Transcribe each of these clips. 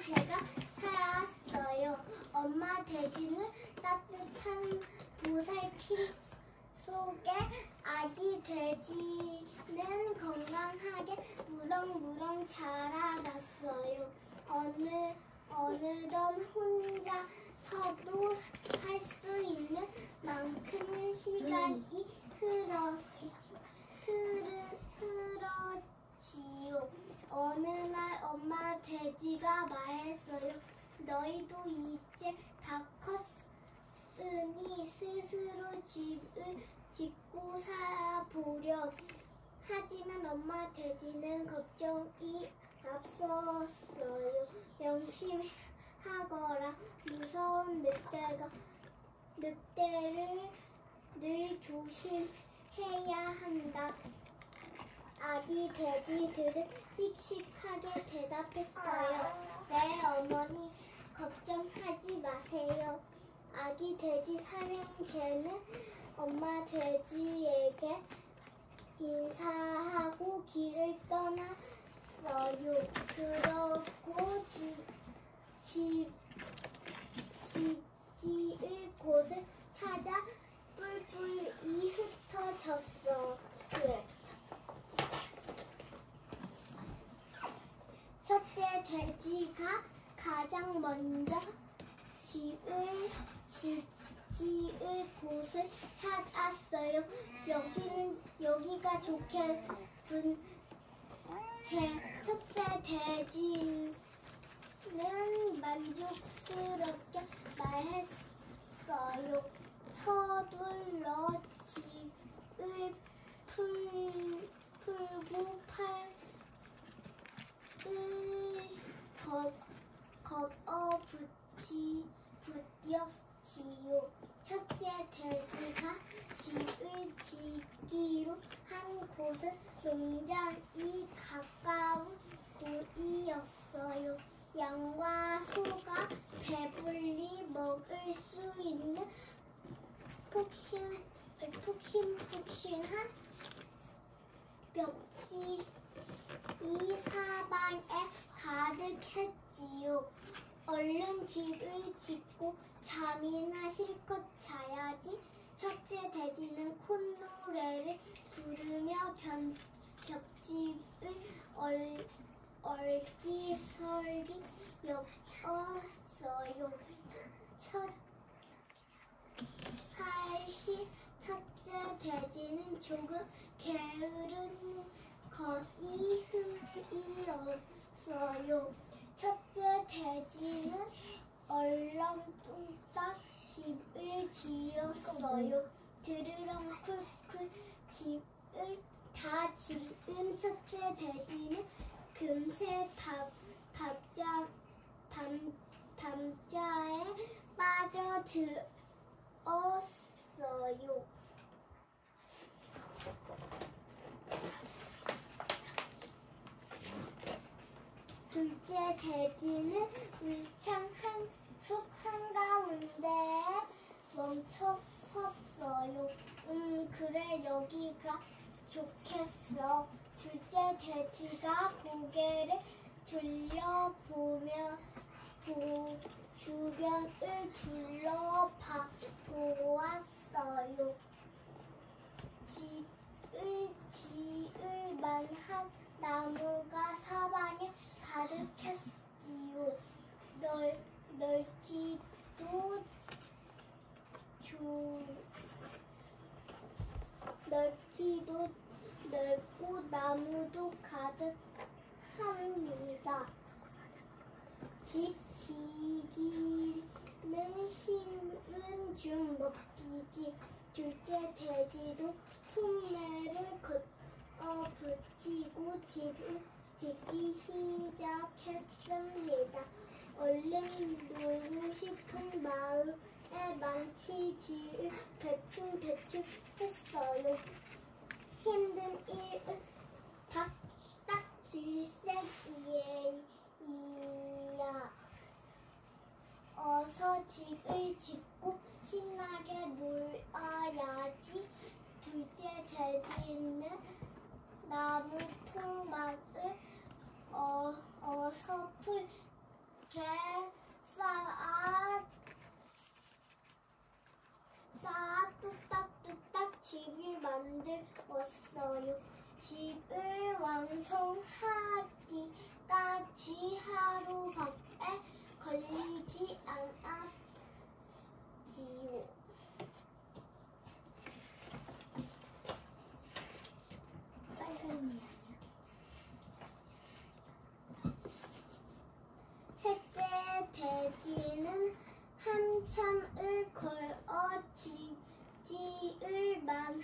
제가 살았어요. 엄마 돼지는 따뜻한 보살핌 속에 아기 돼지는 건강하게 무럭무럭 자라났어요. 어느덧 혼자서도 살 수 있는 만큼 시간이 흐러지요. 어느 날 엄마 돼지가 말했어요. 너희도 이제 다 컸으니 스스로 집을 짓고 살아보렴. 하지만 엄마 돼지는 걱정이 앞섰어요. 명심하거라. 무서운 늑대를 늘 조심해야 한다. 아기 돼지들은 씩씩하게 대답했어요. 네, 어머니, 걱정하지 마세요. 아기 돼지 삼형제는 엄마 돼지에게 인사하고 길을 떠났어요. 그러고 지을 곳을 찾아 뿔뿔이 흩어졌어요. 첫째 돼지가 가장 먼저 지을 곳을 찾았어요. 여기가 좋겠군. 첫째 돼지는 만족스럽게 말했어요. 서둘러 집을 풀고 팔을 걷어 붙였지요. 첫째 돼지가 집을 짓기로 한 곳은 농장이 가까운 곳이었어요. 양과 소가 배불리 먹을 수 있는 푹신푹신한 벽지 이 사방에 가득했지요. 얼른 집을 짓고 잠이나 실컷 자야지. 첫째 돼지는 콧노래를 부르며 벽집을 얼기설기 엮었어요. 사실 첫째 돼지는 조금 게으른 거이었어요. 첫째 돼지는 얼렁뚱땅 집을 지었어요. 드르렁쿨쿨 집을 다 지은 첫째 돼지는 금세 담자에 빠져들었어요. 둘째 돼지는 울창한 숲 한가운데에 멈춰섰어요. 그래, 여기가 좋겠어. 둘째 돼지가 고개를 둘러보며 주변을 둘러보았어요. 집을 지을 만한 나무가 사방에 가득했지요. 넓기도 넓고 나무도 가득합니다. 집 지기는 심은 중 먹기지. 둘째 돼지도 속내를 붙이고 집을 짓기 시작했습니다. 얼른 놀고 싶은 마음에 망치질을 대충 했어요. 힘든 일은 딱 질색이야. 어서 집을 짓고 신나게 놀아야지. 둘째 돼지는 나무 통막을 어설프게 쌓아 뚝딱뚝딱 집을 만들었어요. 집을 완성하기까지 하루밖에 걸리지 않았지요. 빨간이 셋째 돼지는 한참을 걸어 집 지을 만한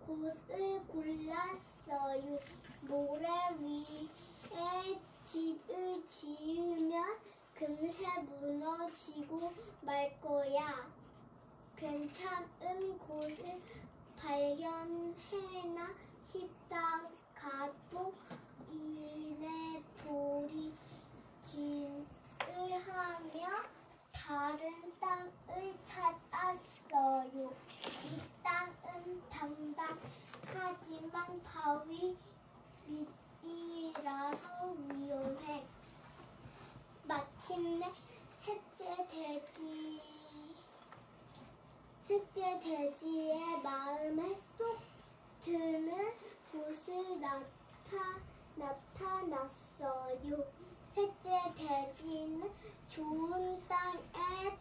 곳을 골랐어요. 모래 위에 집을 지으면 금세 무너지고 말 거야. 괜찮은 곳을 발견해나 싶다가도 이내 돌이 진을 하며 다른 땅을 찾았어요. 이 땅은 단단하지만 바위 밑이라서 위험해. 마침내 셋째 돼지의 마음에 쏙 드는 곳을 나타났어요. 셋째 돼지는 좋은 땅에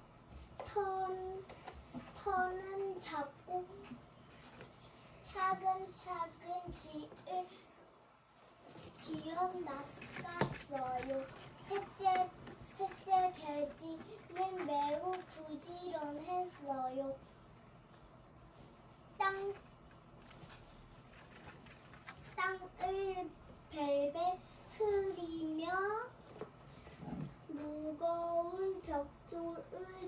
터는 잡고 차근차근 지어놨어요. 셋째 돼지는 매우 부지런했어요. 땅을 벨벨 흐리며 무거운 벽돌을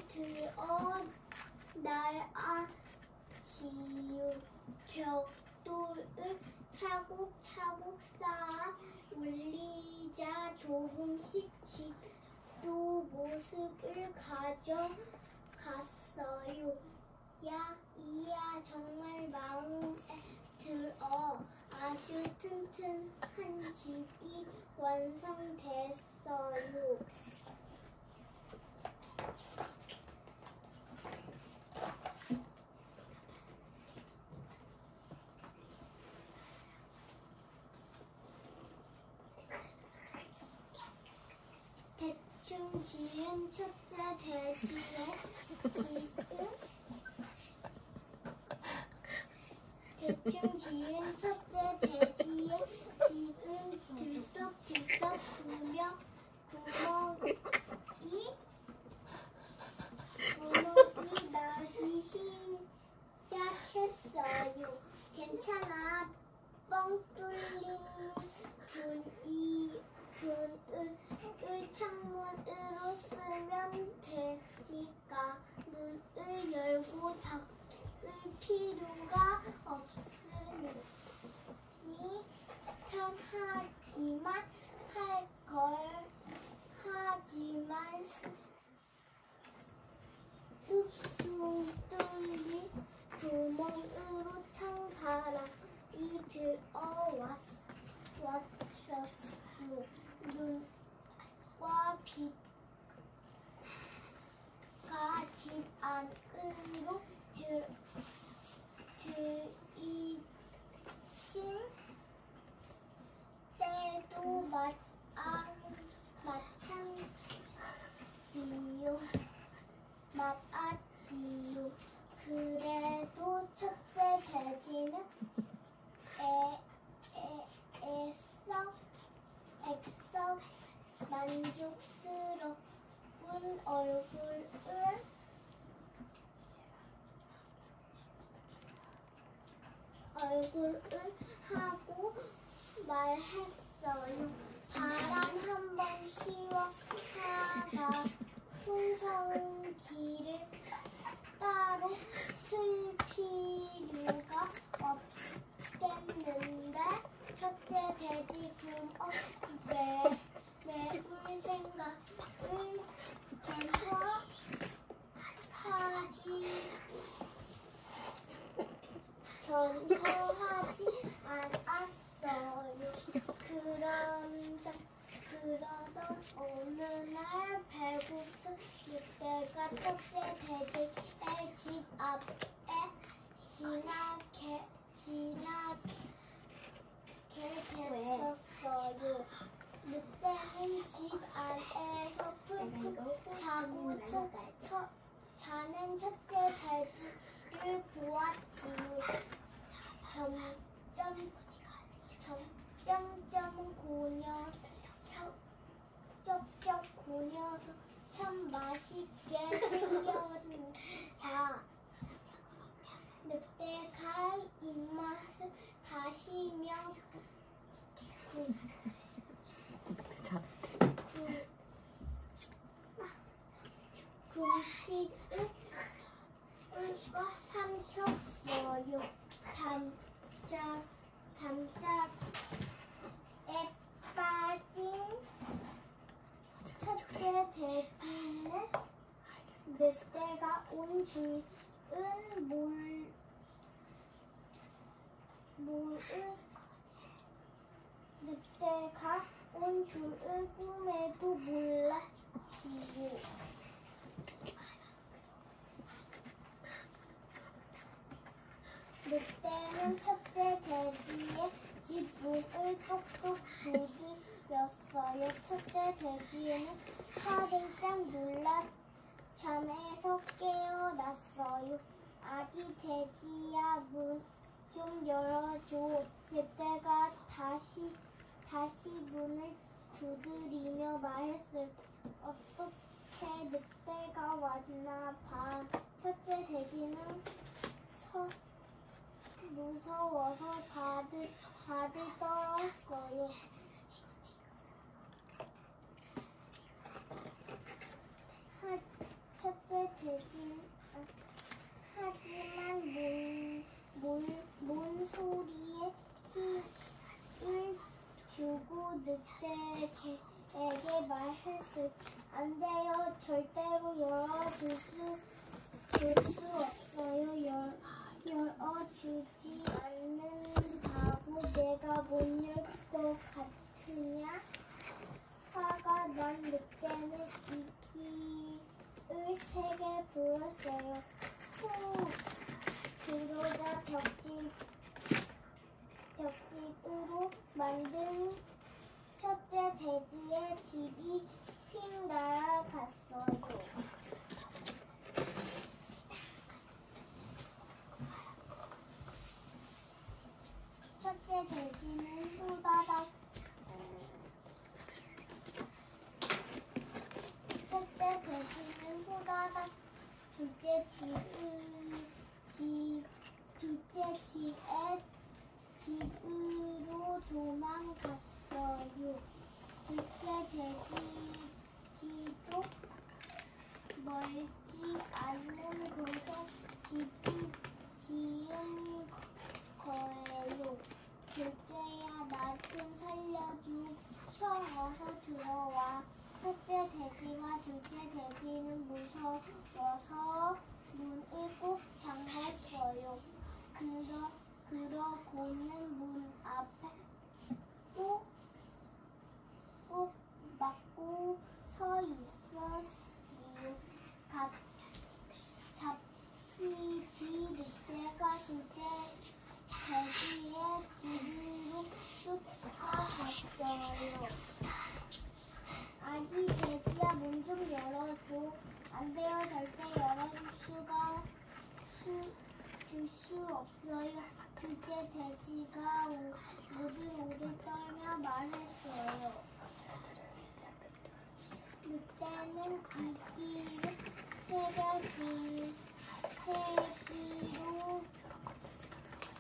들어 낡아지요. 벽돌을 차곡차곡 쌓아 올리자 조금씩 집도 모습을 가져갔어요. 이야 정말 마음에 들어 아주 튼튼한 집이 완성됐어요. 대충 지은 첫째 돼지의 집은 들썩들썩 구멍이 나기 시작했어요. 괜찮아. 뻥 뚫린 문을 창문으로 쓰면 되니까 문을 열고 닫을 필요가 없으니 편하기만 할걸. 하지만 쑥쑥 뚫린 구멍으로 찬바람이 들어왔었어요. 눈과 빛가 집 안으로 들이친 때도 맞았지요. 그래도 첫째 돼지는 애써 만족스러운 얼굴을 하고 말했어요. 바람 한번 휘어가다 풍성기를 따로 틀 필요가 없겠는데 첫째 돼지 구멍 메울 생각을 전혀 하지 않았어요. 그러던 어느 날 늑대가 첫째 돼지의 집 앞에 지나게 됐었어요. 늑대는 집 안에서 푹푹 자고 자는 첫째 돼지를 보았지요. 점점 쩝쩝 고녀서 참 맛있게 생겼다. 늑대가 입맛을 다시며 금치를 삼켰어요. 담짝에 빠진 첫째 돼지는 늑대가 온 줄은 늑대가 온 줄은 꿈에도 몰랐지요. 늑대는 첫째 돼지의 집 문을 똑똑 두드렸어요. 첫째 돼지는 화들짝 놀라 잠에서 깨어났어요. 아기 돼지야, 문 좀 열어줘. 늑대가 다시 문을 두드리며 말했어요. 어떻게 늑대가 왔나 봐. 첫째 돼지는 무서워서 다들 떨었어요. 첫째 돼지 하지만 뭔 소리에 힘을 주고 늑대에게 말했을 안 돼요. 절대로 열어줄 수 없어요. 열어주지 않는다고 내가 못 열 것 같으냐? 화가 난 늑대는 이끼를 3개 불었어요. 후! 그러자 벽집으로 만든 첫째 돼지의 집이 휙 날아갔어요. 첫째 돼지는 후다닥 둘째 집으로 도망갔어요. 둘째 돼지도 멀지 않는 곳에 집이 지은 거예요. 둘째야, 나 좀 살려줘. 형, 어서 들어와. 첫째 돼지와 둘째 돼지는 무서워서 문을 꼭 잠갔어요. 그러고는 문 앞에 꼭 막고 서 있었지요. 잠시 뒤 늑대가 둘째 돼지의 집으로 쫓아갔어요. 아기 돼지야, 문 좀 열어줘. 안 돼요. 절대 줄 수 없어요. 둘째 돼지가 오들오들 떨며 말했어요. 늑대는 이끼를 3개로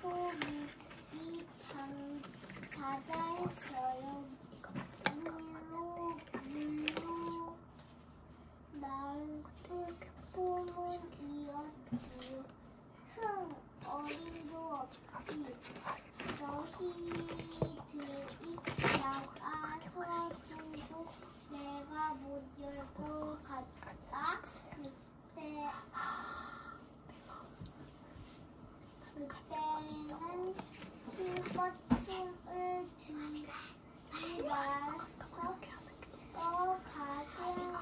속이 자자했어요. 물로 나을 소문이었지요. 흥, 어림도 없지. 너희들이 나가서 주고 내가 못 열 것 같다. 늑대는 힘껏 숨을 들이마셔 가슴에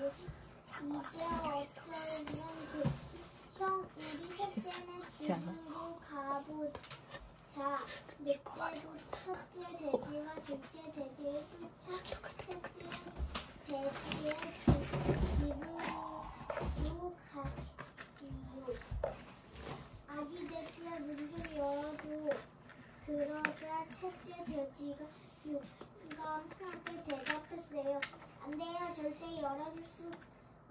어쩌면 좋지. 형, 우리 셋째는 지금도 가보자. 늑대도 첫째 돼지와 둘째 돼지를 쫓아 셋째 돼지의 집으로 갔지요. 아기 돼지야, 문 좀 열어줘. 그러자 셋째 돼지가 용감하게 대답했어요. 안 돼요. 절대 열어줄 수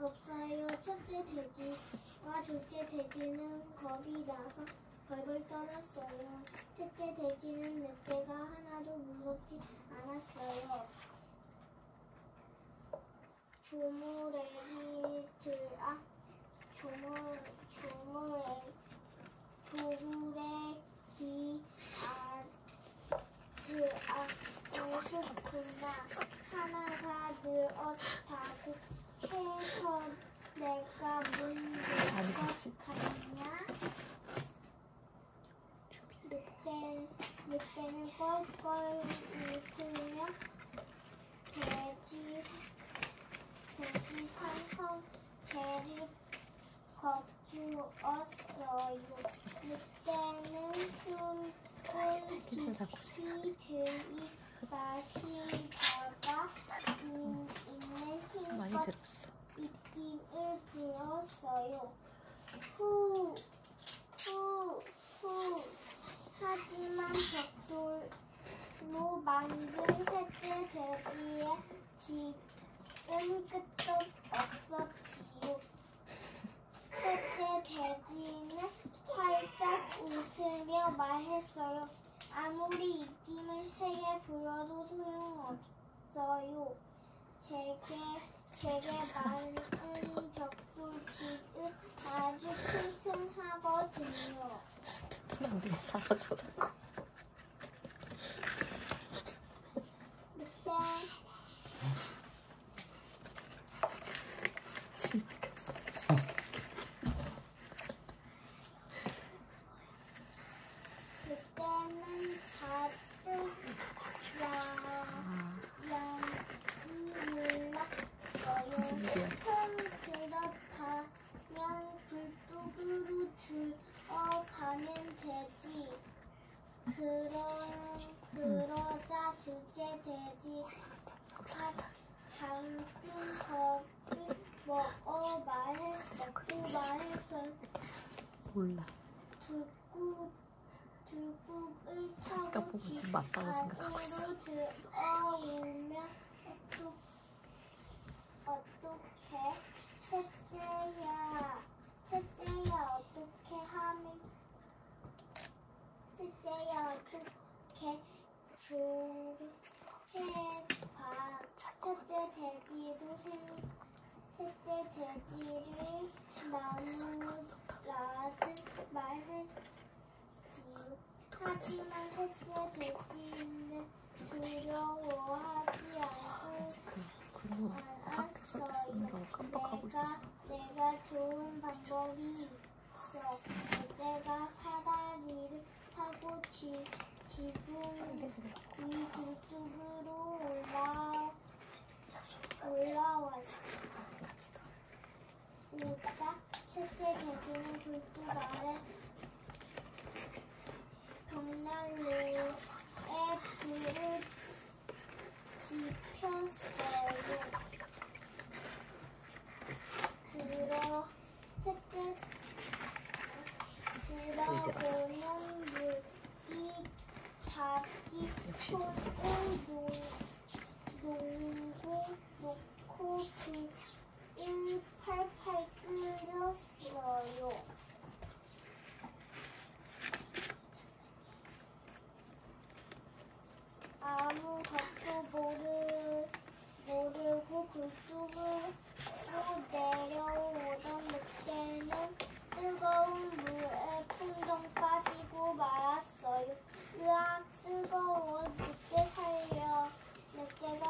없어요. 첫째 돼지와 둘째 돼지는 겁이 나서 벌벌 떨었어요. 셋째 돼지는 늑대가 하나도 무섭지 않았어요. 조무래기 우습구나. 하나가 늘었다고 해서 내가 문 열 것 같냐? 늑대는 껄껄 웃으며 돼지 산성체를 겁주었어요. 늑대는 숨을 깊이 들이마시다가 있는 힘껏 입김을 불었어요. 후. 하지만 벽돌로 만든 셋째 돼지의 집은 끝도 없었지요. 셋째 돼지는 활짝 웃으며 말했어요. 아무리 입김을 세게 불어도 소용없어요. 제게 많은 벽돌집은 아주 튼튼하거든요. 튼튼한데 사라져 자꾸. 늑대. 침 막혔어. 늑대는 잔뜩 놀랐어요. 그렇다면 굴뚝으로 들어가면 되지. 그러자 둘째 돼지가 잠든 겁을 먹고 말했어요. 몰라. 들국을 타고 자기가 보고 지금 맞다고 생각하고 있어. 들어오면 어떡해? 셋째야 어떻게 해봐. 셋째 돼지를 나무라듯 말했지요. 하지만 셋째 돼지는 두려워하지 그리고 학교 설교 쓰느라고 깜빡하고 있었어. 내가 좋은 방법이 있어. 늑대가 사다리를 타고 지붕 위 굴뚝으로 올라왔어. 오다 셋째 돼지는 굴뚝 아래 벽난로에 불을 지폈어요. 그러고는 물이 자기 손을 놓고 불을 팔팔 끓였어요. 아무 것도 모르고 굴뚝으로 내려오던 늑대는 뜨거운 물에 풍덩 빠지고 말았어요. 으악, 뜨거워. 늑대 살려. 늑대가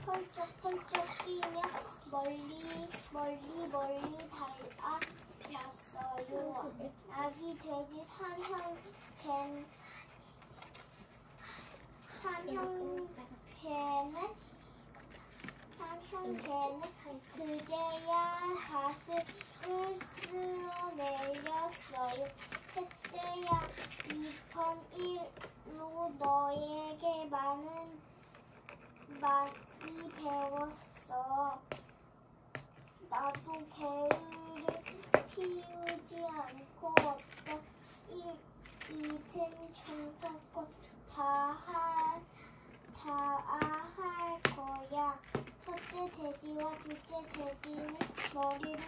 펄쩍펄쩍 뛰며 멀리 달아났어요. 아기 돼지 삼형제는 그제야 가슴을 쓸어내렸어요. 셋째야, 이번 일로 너에게 많이 배웠어. 나도 게으를 피우지 않고 어떤 일이든 정성껏 다할 거야. 첫째 돼지와 둘째 돼지는 머리를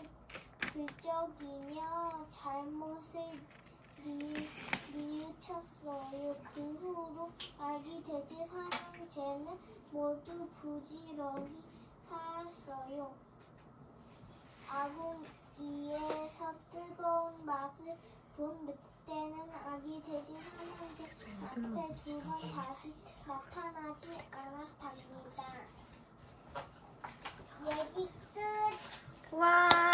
긁적이며 잘못을 뉘우쳤어요. 그 후로 아기 돼지 삼형제는 모두 부지런히 살았어요. 아궁이에서 뜨거운 맛을 본 늑대는 아기 돼지 삼형제 앞에 두 번 다시 나타나지 않았답니다. 얘기 끝. 와.